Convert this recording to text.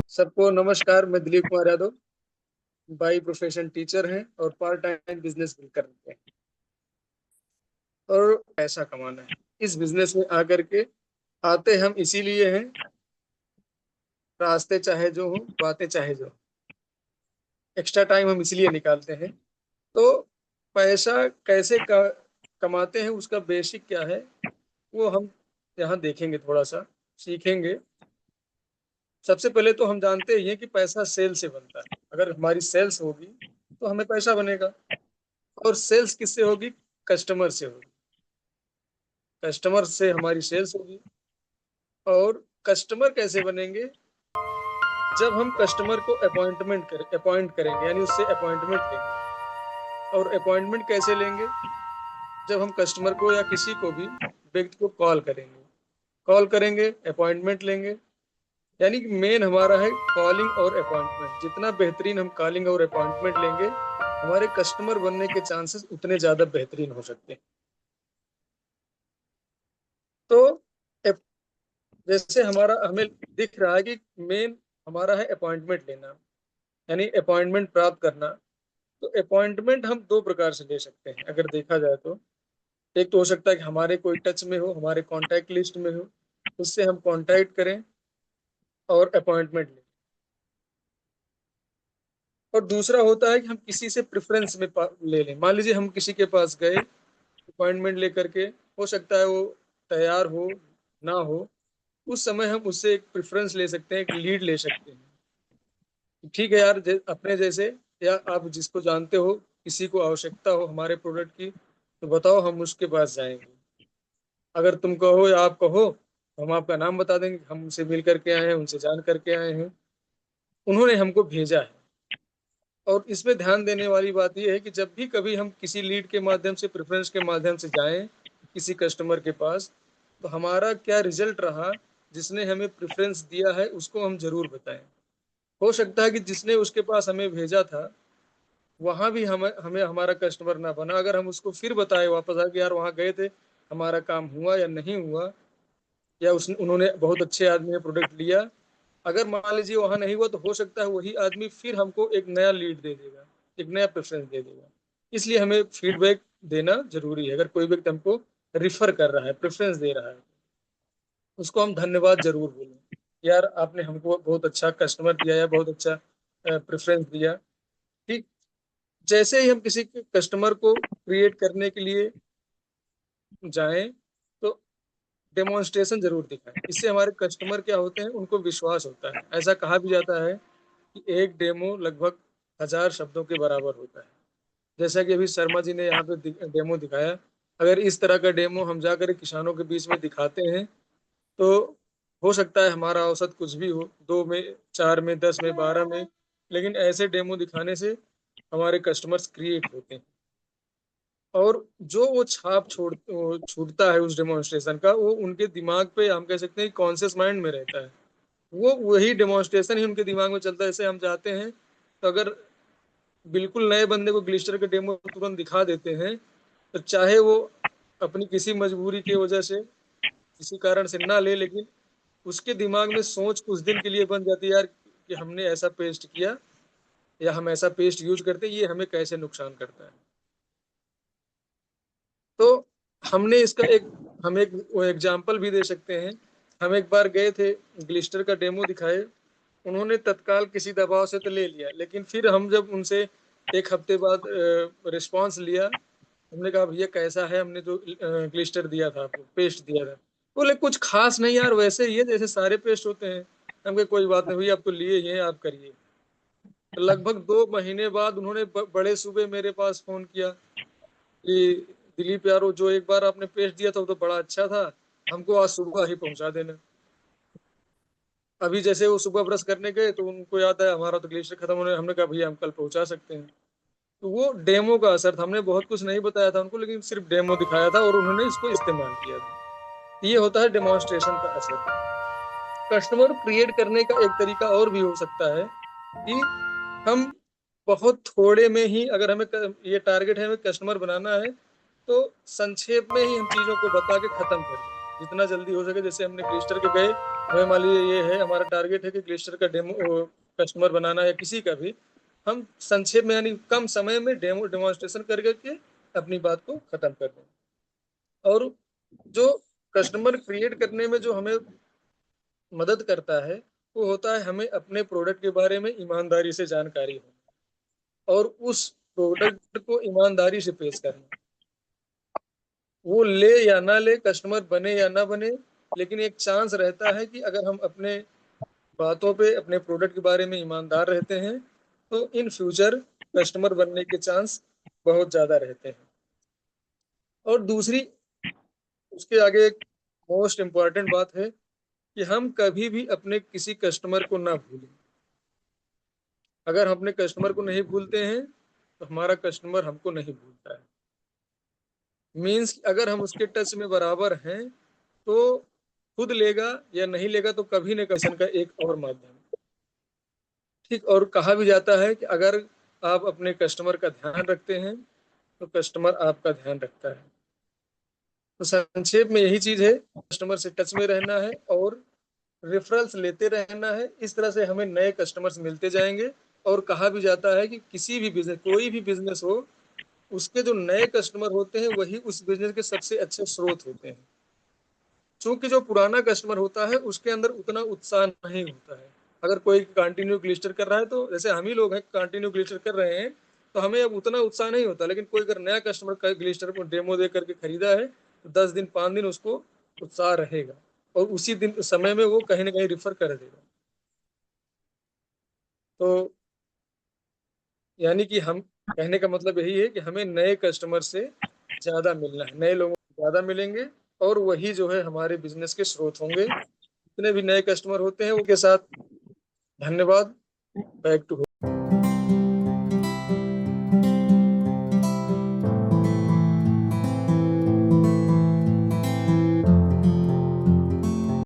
सबको नमस्कार। मैं Dilip Kumar Yadav, by profession teacher हैं और पार्ट टाइम बिजनेस भी करते हैं और पैसा कमाना है। इस बिजनेस में आकर के आते हम इसीलिए हैं, रास्ते चाहे जो हो, बातें चाहे जो हो, एक्स्ट्रा टाइम हम इसलिए निकालते हैं। तो पैसा कैसे कमाते हैं, उसका बेसिक क्या है वो हम यहाँ देखेंगे, थोड़ा सा सीखेंगे। सबसे पहले तो हम जानते ही हैं कि पैसा सेल से बनता है। अगर हमारी सेल्स होगी तो हमें पैसा बनेगा। और सेल्स किससे होगी? कस्टमर से होगी। कस्टमर से हमारी सेल्स होगी। और कस्टमर कैसे बनेंगे? जब हम कस्टमर को अपॉइंट करेंगे, यानी उससे अपॉइंटमेंट लेंगे। और अपॉइंटमेंट कैसे लेंगे? जब हम कस्टमर को या किसी को भी व्यक्ति को कॉल करेंगे, अपॉइंटमेंट लेंगे। यानी कि मेन हमारा है कॉलिंग और अपॉइंटमेंट। जितना बेहतरीन हम कॉलिंग और अपॉइंटमेंट लेंगे, हमारे कस्टमर बनने के चांसेस उतने ज्यादा बेहतरीन हो सकते हैं। तो जैसे हमारा हमें दिख रहा है कि मेन हमारा है अपॉइंटमेंट लेना, यानी अपॉइंटमेंट प्राप्त करना। तो अपॉइंटमेंट हम दो प्रकार से ले सकते हैं अगर देखा जाए तो। एक तो हो सकता है कि हमारे कोई टच में हो, हमारे कांटेक्ट लिस्ट में हो, उससे हम कांटेक्ट करें और अपॉइंटमेंट लें। और दूसरा होता है कि हम किसी से प्रेफरेंस में ले लें। मान लीजिए हम किसी के पास गए अपॉइंटमेंट लेकर के, हो सकता है वो तैयार हो ना हो, उस समय हम उससे एक प्रेफरेंस ले सकते हैं, एक लीड ले सकते हैं। ठीक है यार, अपने जैसे या आप जिसको जानते हो, किसी को आवश्यकता हो हमारे प्रोडक्ट की, तो बताओ, हम उसके पास जाएंगे। अगर तुम कहो या आप कहो तो हम आपका नाम बता देंगे, हम उनसे मिल करके आए हैं, उनसे जान करके आए हैं, उन्होंने हमको भेजा है। और इसमें ध्यान देने वाली बात यह है कि जब भी कभी हम किसी लीड के माध्यम से, प्रेफरेंस के माध्यम से जाएं किसी कस्टमर के पास, तो हमारा क्या रिजल्ट रहा, जिसने हमें प्रेफरेंस दिया है उसको हम जरूर बताएं। हो सकता है कि जिसने उसके पास हमें भेजा था, वहां भी हमें हमें हमारा कस्टमर ना बना। अगर हम उसको फिर बताए वापस आके, यार वहां गए थे, हमारा काम हुआ या नहीं हुआ, या उन्होंने बहुत अच्छे आदमी ने प्रोडक्ट लिया, अगर मान लीजिए वहां नहीं हुआ, तो हो सकता है वही आदमी फिर हमको एक नया लीड दे देगा, एक नया प्रेफरेंस दे देगा। इसलिए हमें फीडबैक देना जरूरी है। अगर कोई व्यक्ति हमको रिफर कर रहा है, प्रेफरेंस दे रहा है, उसको हम धन्यवाद जरूर बोलें। यार आपने हमको बहुत अच्छा कस्टमर दिया या बहुत अच्छा प्रेफरेंस दिया। ठीक। जैसे ही हम किसी कस्टमर को क्रिएट करने के लिए जाएं, तो डेमोन्स्ट्रेशन जरूर दिखाएं। इससे हमारे कस्टमर क्या होते हैं, उनको विश्वास होता है। ऐसा कहा भी जाता है कि एक डेमो लगभग 1000 शब्दों के बराबर होता है। जैसा कि अभी शर्मा जी ने यहाँ पे डेमो दिखाया, अगर इस तरह का डेमो हम जाकर किसानों के बीच में दिखाते हैं, तो हो सकता है हमारा औसत कुछ भी हो, 2 में, 4 में, 10 में, 12 में, लेकिन ऐसे डेमो दिखाने से हमारे कस्टमर्स क्रिएट होते हैं। और जो वो छाप छूटता है उस डेमोन्स्ट्रेशन का, वो उनके दिमाग पे, हम कह सकते हैं, कॉन्शियस माइंड में रहता है। वो वही डेमोन्स्ट्रेशन ही उनके दिमाग में चलता है। जैसे हम जाते हैं, तो अगर बिल्कुल नए बंदे को ग्लिस्टर का डेमो तुरंत दिखा देते हैं, तो चाहे वो अपनी किसी मजबूरी की वजह से, किसी कारण से ना ले, लेकिन उसके दिमाग में सोच कुछ दिन के लिए बन जाती है, यार कि हमने ऐसा पेस्ट किया या हम ऐसा पेस्ट यूज करते, ये हमें कैसे नुकसान करता है। तो हमने इसका हम एक वो एग्जाम्पल भी दे सकते हैं। हम एक बार गए थे, ग्लिस्टर का डेमो दिखाए, उन्होंने तत्काल किसी दबाव से तो ले लिया, लेकिन फिर हम जब उनसे एक हफ्ते बाद रिस्पांस लिया, हमने कहा भैया कैसा है, हमने जो ग्लिस्टर दिया था आपको, पेस्ट दिया था। बोले कुछ खास नहीं यार, वैसे ही है जैसे सारे पेस्ट होते हैं। हम कहे कोई बात नहीं भैया, आप तो लिए ही हैं, आप करिए। लगभग 2 महीने बाद उन्होंने बड़े सूबे मेरे पास फोन किया कि दिलीप यारो, जो एक बार आपने पेस्ट दिया था वो तो बड़ा अच्छा था, हमको आज सुबह ही पहुंचा देना। अभी जैसे वो सुबह ब्रश करने गए, तो उनको याद आया हमारा तो ग्लेशियर खत्म होने, हमने कहा भैया हम कल पहुंचा सकते हैं। तो वो डेमो का असर था। हमने बहुत कुछ नहीं बताया था उनको, लेकिन सिर्फ डेमो दिखाया था और उन्होंने इसको इस्तेमाल किया था। ये होता है डेमोन्स्ट्रेशन का असर। कस्टमर क्रिएट करने का एक तरीका और भी हो सकता है कि हम बहुत थोड़े में ही, अगर हमें ये टारगेट है, हमें कस्टमर बनाना है, तो संक्षेप में ही हम चीज़ों को बता के ख़त्म कर दें, जितना जल्दी हो सके। जैसे हमने ग्लिस्टर के गए, हमें मान लीजिए ये है हमारा टारगेट है कि ग्लिस्टर का डेमो कस्टमर बनाना है, किसी का भी, हम संक्षेप में यानी कम समय में डेमोंस्ट्रेशन कर के अपनी बात को ख़त्म कर दें। और जो कस्टमर क्रिएट करने में जो हमें मदद करता है, वो होता है हमें अपने प्रोडक्ट के बारे में ईमानदारी से जानकारी हो और उस प्रोडक्ट को ईमानदारी से पेश करना। वो ले या ना ले, कस्टमर बने या ना बने, लेकिन एक चांस रहता है कि अगर हम अपने बातों पे, अपने प्रोडक्ट के बारे में ईमानदार रहते हैं, तो इन फ्यूचर कस्टमर बनने के चांस बहुत ज़्यादा रहते हैं। और दूसरी, उसके आगे एक मोस्ट इम्पोर्टेंट बात है कि हम कभी भी अपने किसी कस्टमर को ना भूलें। अगर हम अपने कस्टमर को नहीं भूलते हैं, तो हमारा कस्टमर हमको नहीं भूलता है। मीन्स अगर हम उसके टच में बराबर हैं, तो खुद लेगा या नहीं लेगा, तो कभी न कभी का एक और माध्यम। ठीक, और कहा भी जाता है कि अगर आप अपने कस्टमर का ध्यान रखते हैं, तो कस्टमर आपका ध्यान रखता है। तो संक्षेप में यही चीज़ है, कस्टमर से टच में रहना है और रेफरल्स लेते रहना है। इस तरह से हमें नए कस्टमर्स मिलते जाएँगे। और कहा भी जाता है कि किसी भी बिज़नेस, कोई भी बिज़नेस हो, उसके जो नए कस्टमर होते हैं, वही उस बिज़नेस के सबसे अच्छे स्रोत होते हैं। चूँकि जो पुराना कस्टमर होता है, उसके अंदर उतना उत्साह नहीं होता है। अगर कोई कंटिन्यू ग्लिस्टर कर रहा है, तो जैसे हम ही लोग हैं कंटिन्यू ग्लिस्टर कर रहे हैं, तो हमें अब उतना उत्साह नहीं होता। लेकिन कोई अगर नया कस्टमर का ग्लिस्टर को डेमो दे करके खरीदा है, तो 10 दिन, 5 दिन उसको उत्साह रहेगा और उसी दिन समय में वो कहीं न कहीं रेफ़र कर देगा। तो यानी कि हम कहने का मतलब यही है कि हमें नए कस्टमर से ज़्यादा मिलना है, नए लोगों से ज़्यादा मिलेंगे और वही जो है हमारे बिज़नेस के स्रोत होंगे। जितने भी नए कस्टमर होते हैं, उनके साथ धन्यवाद। Back to